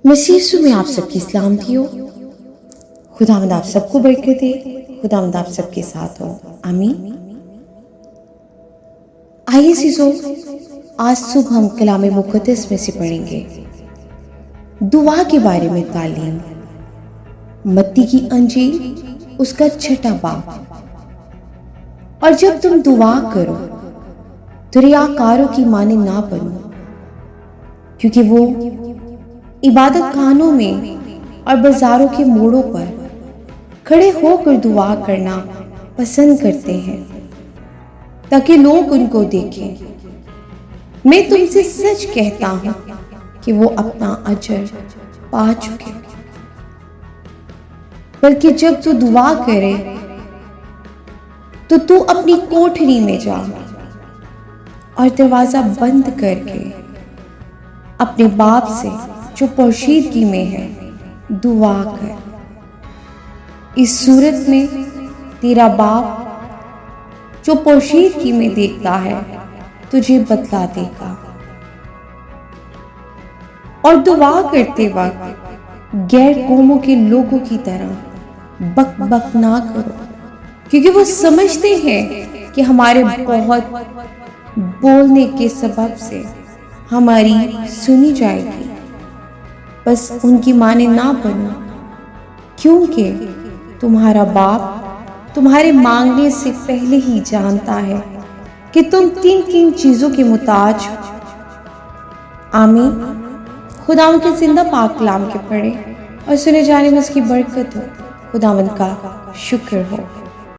मसीह यीशु में आप सबकी सलामती हो। खुदावंद आप सबको बरकत दे। खुदावंद आप सबके साथ हो। आमीन। आइए सीजो, आज सुबह हम कलाम मुक़द्दस में से पढ़ेंगे दुआ के बारे में तालीम। मत्ती की अंजील उसका 6वां बाब। और जब तुम दुआ करो तो रियाकारों की माने ना बनो, क्योंकि वो इबादत खानों में और बाजारों के मोड़ों पर खड़े होकर दुआ करना पसंद करते हैं ताकि लोग उनको देखें। मैं तुमसे सच कहता हूं कि वो अपना अजर पा चुके। बल्कि जब तू दुआ करे तो तू अपनी कोठरी में जा और दरवाजा बंद करके अपने बाप से जो पोशीदगी में है दुआ कर। इस सूरत में तेरा बाप जो पोशीदगी में देखता है तुझे बतला देगा। और दुआ करते वक्त गैर कौमों के लोगों की तरह बक बक ना करो, क्योंकि वो समझते हैं कि हमारे बहुत बोलने के सबब से हमारी सुनी जाएगी। बस उनकी माने ना बनो, क्योंकि तुम्हारा बाप तुम्हारे मांगने से पहले ही जानता है कि तुम किन किन चीजों के मुताज हो। आमीन। खुदावंद के जिंदा पाक कलाम के पढ़े और सुने जाने में उसकी बरकत हो। खुदावंद का शुक्र हो।